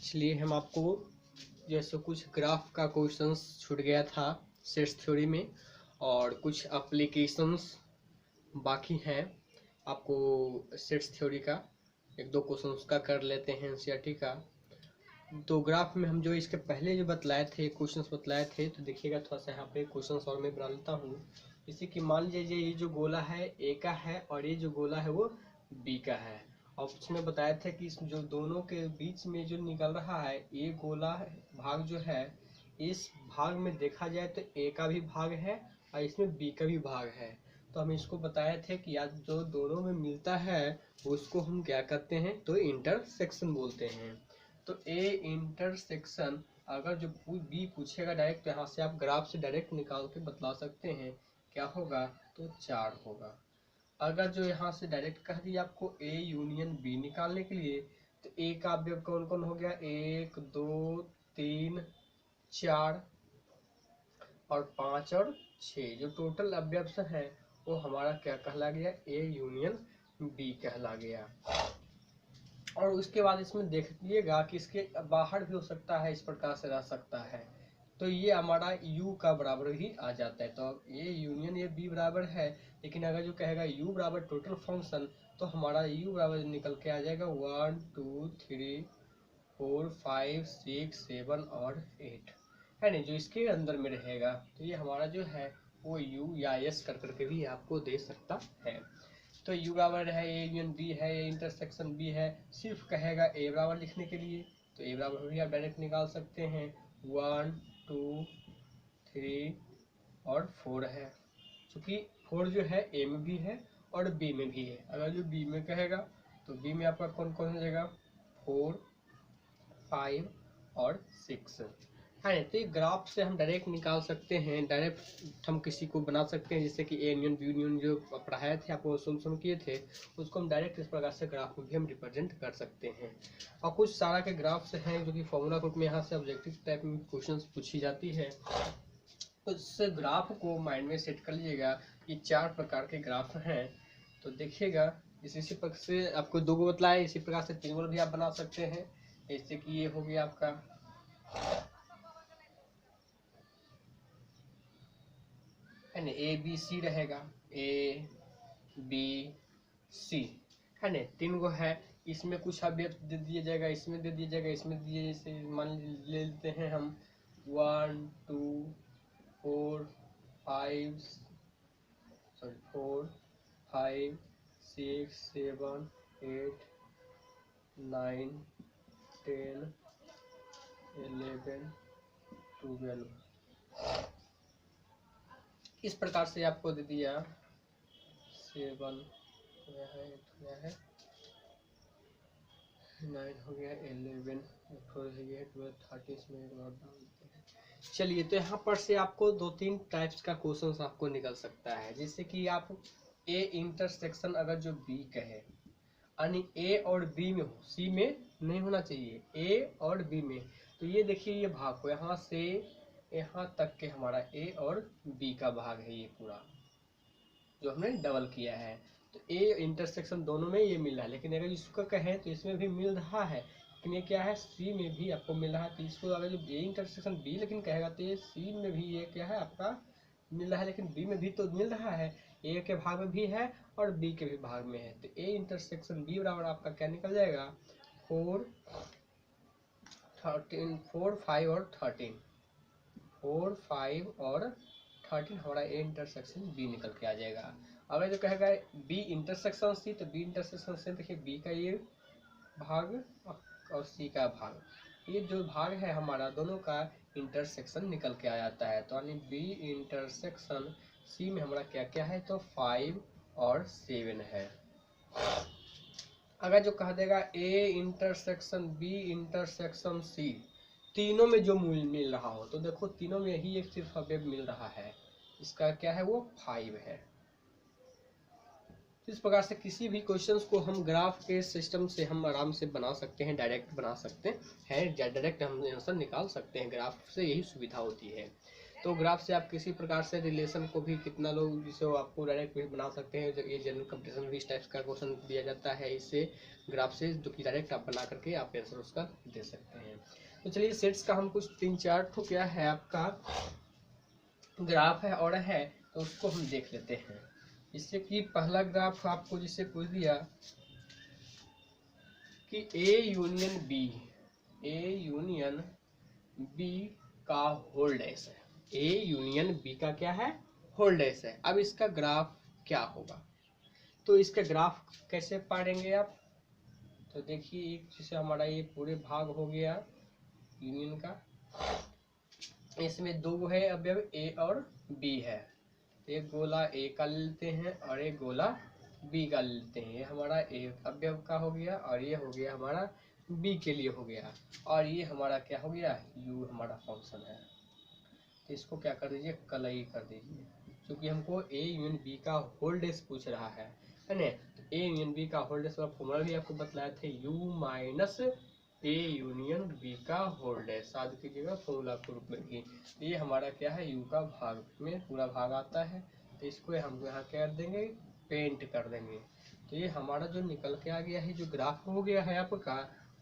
इसलिए हम आपको जैसे कुछ ग्राफ का क्वेश्चंस छूट गया था सेट्स थ्योरी में, और कुछ एप्लीकेशंस बाकी हैं आपको सेट्स थ्योरी का, एक दो क्वेश्चन उसका कर लेते हैं एनसीईआरटी का। तो ग्राफ में हम जो इसके पहले जो बतलाए थे क्वेश्चंस बतलाए थे, तो देखिएगा थोड़ा सा यहाँ पे क्वेश्चंस और मैं बना लेता हूँ। जैसे कि मान लीजिए ये जो गोला है ए का है और ये जो गोला है वो बी का है, और उसमें बताया था कि इस जो दोनों के बीच में जो निकल रहा है ये गोला भाग जो है, इस भाग में देखा जाए तो ए का भी भाग है और इसमें बी का भी भाग है। तो हम इसको बताए थे कि यार जो दोनों में मिलता है उसको हम क्या कहते हैं, तो इंटरसेक्शन बोलते हैं। तो ए इंटरसेक्शन अगर जो बी पूछेगा डायरेक्ट, तो यहाँ से आप ग्राफ से डायरेक्ट निकाल के बतला सकते हैं क्या होगा, तो 4 होगा। अगर जो यहाँ से डायरेक्ट कह दिया आपको ए यूनियन बी निकालने के लिए, तो ए का अवयव कौन कौन हो गया, 1 2 3 4 और 5 और 6, जो टोटल अवयव है वो हमारा क्या कहला गया, ए यूनियन बी कहला गया। और उसके बाद इसमें देखिएगा कि इसके बाहर भी हो सकता है, इस प्रकार से रह सकता है, तो ये हमारा u का बराबर ही आ जाता है। तो ये यूनियन ये b बराबर है, लेकिन अगर जो कहेगा u बराबर टोटल फंक्शन, तो हमारा u बराबर निकल के आ जाएगा 1 2 3 4 5 6 7 और 8, है नहीं, जो इसके अंदर में रहेगा। तो ये हमारा जो है वो u या s कर करके भी आपको दे सकता है। तो u बराबर है ए यूनियन बी है, ए इंटरसेक्शन बी है, सिर्फ कहेगा a बराबर लिखने के लिए, तो a बराबर भी आप डायरेक्ट निकाल सकते हैं। 1 2 3 और 4 है, क्योंकि 4 जो है a में भी है और b में भी है। अगर जो b में कहेगा तो b में आपका कौन कौन हो जाएगा, 4 5 और 6 है। तो ये ग्राफ से हम डायरेक्ट निकाल सकते हैं, डायरेक्ट हम किसी को बना सकते हैं, जैसे कि ए यूनियन बी यूनियन जो पढ़ाए थे आपको सुन किए थे, उसको हम डायरेक्ट इस प्रकार से ग्राफ में भी हम रिप्रेजेंट कर सकते हैं। और कुछ सारा के ग्राफ्स हैं जो कि फॉर्मूला ग्रुप में यहाँ से ऑब्जेक्टिव टाइप में क्वेश्चन पूछी जाती है। तो इस ग्राफ को माइंड में सेट कर लीजिएगा कि 4 प्रकार के ग्राफ हैं। तो देखिएगा इसी प्रकार से आपको 2 गो बतलाए, इसी प्रकार से 3 गो भी आप बना सकते हैं। जैसे कि ये हो गया आपका है ना, ए बी सी रहेगा, ए बी सी है ना, 3 गो है। इसमें कुछ अवयव दे दिया जाएगा, इसमें दे दिया जाएगा, इसमें दिए, जैसे मान ले लेते हैं हम 1 2 4 5 6 7 8 9 10 11 12, इस प्रकार से आपको दे दिया 7 हो गया है, 8 हो गया है, 9 हो गया, 11 4 हो गया, 12 30, इसमें एक और डाल देते हैं। चलिए, तो यहाँ पर से आपको 2-3 टाइप्स का क्वेश्चन आपको निकल सकता है। जैसे कि आप ए इंटरसेक्शन अगर जो बी कहे, यानी ए और बी में हो, सी में नहीं होना चाहिए, ए और बी में, तो ये देखिए ये भाग को यहाँ से यहाँ तक के हमारा ए और बी का भाग है, ये पूरा जो हमने डबल किया है। तो ए इंटरसेक्शन दोनों में ये मिल रहा है, लेकिन अगर इसको कहें तो इसमें भी मिल रहा है, लेकिन ये क्या है, सी में भी आपको मिल रहा है। तो इसको अगर जो ए इंटरसेक्शन बी लेकिन कहेगा, तो ये सी में भी ये क्या है आपका मिल रहा है, लेकिन बी में भी तो मिल रहा है, ए के भाग में भी है और बी के भी भाग में है। तो ए इंटरसेक्शन बी बराबर आपका क्या निकल जाएगा, 4 13 4 5 और 13 4 5 और 13 हमारा ए इंटरसेक्शन बी निकल के आ जाएगा। अगर जो कहेगा बी इंटरसेक्शन सी, तो बी इंटरसेक्शन से देखिए बी का ये भाग और सी का भाग, ये जो भाग है हमारा दोनों का इंटरसेक्शन निकल के आ जाता है। तो यानी बी इंटरसेक्शन सी में हमारा क्या क्या है, तो 5 और 7 है। अगर जो कह देगा A intersection B intersection C, तीनों में जो मूल मिल रहा हो, तो देखो तीनों में यही एक सिर्फ अवयव मिल रहा है, इसका क्या है, वो 5 है। इस प्रकार से किसी भी क्वेश्चंस को हम ग्राफ के सिस्टम से हम आराम से बना सकते हैं, डायरेक्ट बना सकते हैं, डायरेक्ट हम आंसर निकाल सकते हैं, ग्राफ से यही सुविधा होती है। तो ग्राफ से आप किसी प्रकार से रिलेशन को भी कितना लोग जिसे आपको डायरेक्ट भी बना सकते हैं। ये जनरल कंपटीशन में इस टाइप का क्वेश्चन दिया जाता है इससे ग्राफ से, जो कि डायरेक्ट आप बना करके आप आंसर उसका दे सकते हैं। तो चलिए सेट्स का हम कुछ 3-4 ठो क्या है आपका ग्राफ है और है, तो उसको हम देख लेते हैं। इससे कि पहला ग्राफ आपको जिससे पूछ दिया कि ए यूनियन बी का होल्ड डैश है। ए यूनियन बी का क्या है? होल्ड डैश है। अब इसका ग्राफ क्या होगा? तो इसका ग्राफ कैसे पढ़ेंगे आप? तो देखिए, एक जैसे हमारा ये पूरे भाग हो गया यूनियन का, इसमें दो है अवयव ए और बी है। एक गोला ए का लेते हैं और एक गोला बी का लेते हैं। ये हमारा ए अवयव का हो गया और ये हो गया हमारा बी के लिए हो गया, और ये हमारा क्या हो गया? यू हमारा फंक्शन है। तो इसको क्या कर दीजिए? कलई कर दीजिए, क्योंकि हमको ए यूनियन बी का होल्ड डैश पूछ रहा है ना। तो ए यूनियन बी का होल्ड डैश का फॉर्मूला भी आपको बताया थे, U minus A union B का होल्ड डैश। याद कीजिएगा फॉर्मूला के रूप में भी। ये हमारा क्या है? यू का भाग में पूरा भाग आता है, तो इसको हम यहाँ क्या कर देंगे? पेंट कर देंगे। तो ये हमारा जो निकल के आ गया है, जो ग्राफ हो गया है आपका,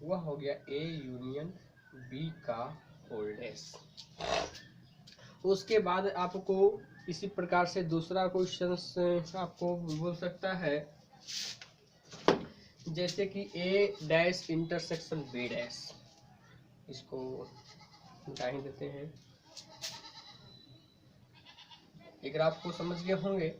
वह हो गया ए यूनियन बी का होल्ड डैश। उसके बाद आपको इसी प्रकार से दूसरा क्वेश्चन आपको बोल सकता है, जैसे कि ए डैश इंटरसेक्शन बी डैश। इसको हटा ही देते हैं। एक ग्राफ को समझ गए होंगे।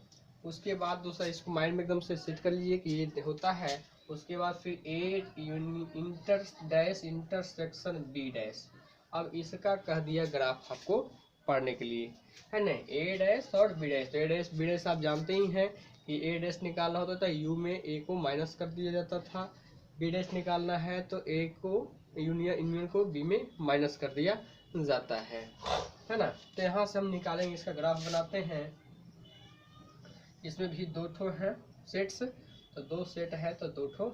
उसके बाद दूसरा इसको माइंड में एकदम से सेट कर लीजिए कि ये होता है। उसके बाद फिर A inter dash intersection B dash. अब इसका कह दिया ग्राफ आपको पढ़ने के लिए, है ना। ए डैश और बी डैश। तो ए डैश बी डैश आप जानते ही हैं कि ए डैश निकालना होता था यू में ए को माइनस कर दिया जाता था, बी डैश निकालना है तो ए को यूनियन को बी में माइनस कर दिया जाता है ना। तो यहाँ से हम निकालेंगे, इसका ग्राफ बनाते हैं। इसमें भी दो ठो है सेट्स, तो दो सेट है तो दो ठो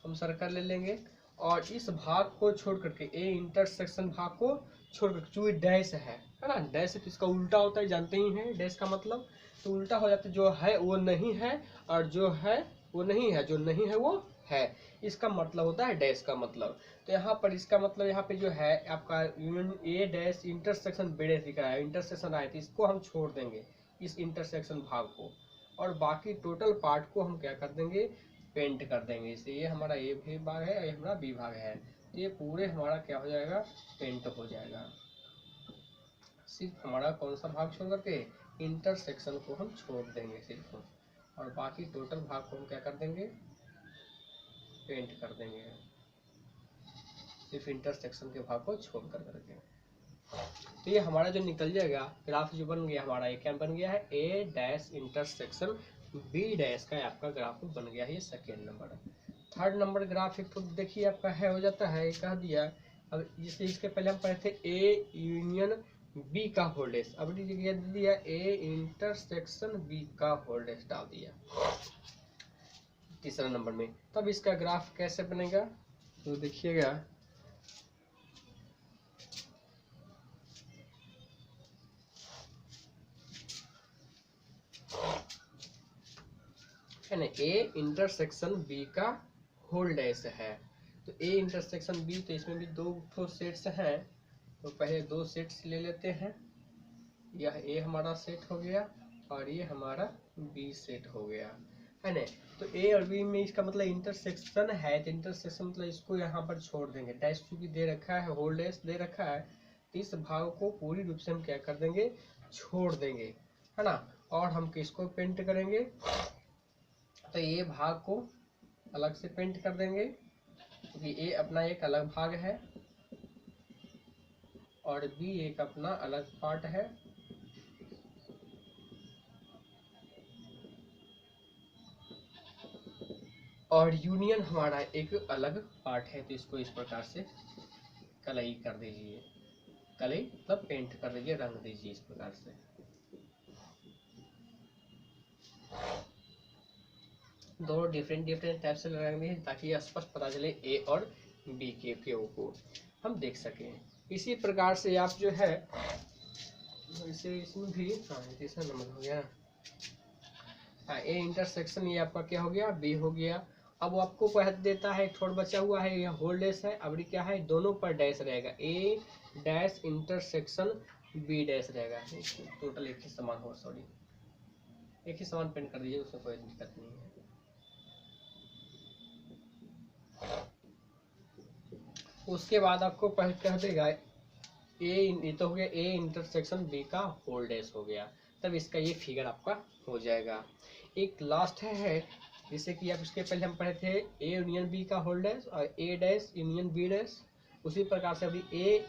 हम सर्कल ले लेंगे, और इस भाग को छोड़ करके ए इंटरसेक्शन भाग को छोड़ करके, जो डैश है ना, डैश तो इसका उल्टा होता है, जानते ही हैं डैश का मतलब। तो उल्टा हो जाता है, जो है वो नहीं है और जो है वो नहीं है, जो नहीं है वो है, इसका मतलब होता है डैश का मतलब। तो यहाँ पर इसका मतलब यहाँ पे जो है आपका union A dash intersection B dash दिख रहा है, इंटरसेक्शन आया तो इसको हम छोड़ देंगे, इस इंटरसेक्शन भाग को, और बाकी टोटल पार्ट को हम क्या कर देंगे? पेंट कर देंगे। इसे ये हमारा ए भी भाग है, ये हमारा बी भाग है, ये पूरे हमारा क्या हो जाएगा? पेंट हो जाएगा। सिर्फ हमारा कौन सा भाग छोड़ करके? इंटरसेक्शन को हम छोड़ देंगे सिर्फ, और बाकी टोटल भाग को हम क्या कर देंगे? पेंट कर देंगे, सिर्फ इंटरसेक्शन के भाग को छोड़ कर करके। तो ये हमारा जो निकल जाएगा ग्राफ जो बन गया हमारा, ये क्या बन गया है? ए डैश इंटरसेक्शन बी डैश का आपका ग्राफ बन गया है। ये second number. Third number graph एक तो देखिए आपका है हो जाता है, कह दिया। अब जिससे इसके पहले हम पढ़े थे ए यूनियन बी का होल्ड डैश, अब जगह दिया ए इंटरसेक्शन बी का होल्ड डैश डाल दिया तीसरा नंबर में। तब इसका ग्राफ कैसे बनेगा? तो देखिएगा, है ना, ए इंटरसेक्शन बी का होल्ड डैश है। तो ए इंटरसेक्शन बी, तो इसमें भी दो ठो सेट्स हैं, तो पहले दो सेट्स ले लेते हैं। यह ए हमारा सेट हो गया और ये हमारा बी सेट हो गया, है ना। तो ए और बी में इसका मतलब इंटरसेक्शन है, तो इंटरसेक्शन मतलब इसको यहाँ पर छोड़ देंगे, डैश चूंकि दे रखा है, होल्ड डैश दे रखा है, तो इस भाग को पूरी रूप से हम क्या कर देंगे? छोड़ देंगे, है ना। और हम किसको पेंट करेंगे? तो ये भाग को अलग से पेंट कर देंगे, क्योंकि ए अपना एक अलग भाग है और बी एक अपना अलग पार्ट है। और यूनियन हमारा एक अलग पार्ट है, तो इसको इस प्रकार से कलई कर दीजिए। कलई मतलब पेंट कर दीजिए, रंग दीजिए इस प्रकार से। दोनों डिफरेंट टाइप से लगाएंगे ताकि स्पष्ट पता चले ए और बी के उपयोग को हम देख सकें। इसी प्रकार से आप जो है इसे इसमें भी हाँ तीसरा नंबर हो गया। हाँ ए इंटरसेक्शन ये आपका क्या हो गया, बी हो गया। अब वो आपको कह देता है थोड़ा बचा हुआ है, यह होल डैश है। अब ये क्या है, दोनों पर डैश रहेगा, ए डैश इंटरसेक्शन बी डैश रहेगा। टोटल एक ही समान हो, सॉरी एक ही समान प्रिंट कर दीजिए, उसमें कोई दिक्कत नहीं है। उसके बाद आपको पहले कह देगा ये तो हो गया ए इंटरसेक्शन बी का होल डैश हो गया, तब इसका ये फिगर आपका हो जाएगा। एक लास्ट है जैसे कि आप इसके पहले हम पढ़े थे ए यूनियन बी का होल डैश और ए डैश यूनियन बी डैश, उसी प्रकार से अभी ए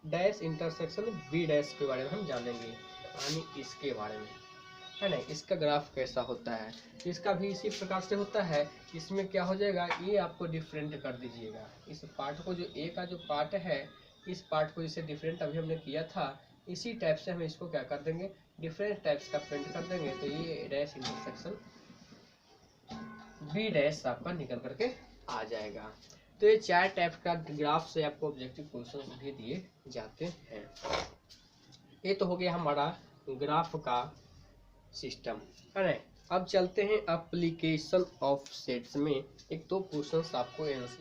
डैश इंटरसेक्शन बी डैश के बारे में हम जानेंगे, यानी इसके बारे में, है ना। इसका ग्राफ कैसा होता है, इसका भी इसी प्रकार से होता है। इसमें क्या हो जाएगा, ये आपको डिफरेंट कर दीजिएगा, इस पार्ट को, जो ए का जो पार्ट है इस पार्ट को इसे डिफरेंट अभी हमने किया था, इसी टाइप से हम इसको क्या कर देंगे, डिफरेंट टाइप्स का प्रिंट कर देंगे। तो ये डैश इंटरसेक्शन बी डैश आपका निकल करके आ जाएगा। तो ये 4 टाइप का ग्राफ से आपको ऑब्जेक्टिव क्वेश्चन भी दिए जाते हैं। ये तो हो गया हमारा ग्राफ का सिस्टम, है ना। अब चलते हैं एप्लीकेशन ऑफ सेट्स में। एक तो क्वेश्चंस आपको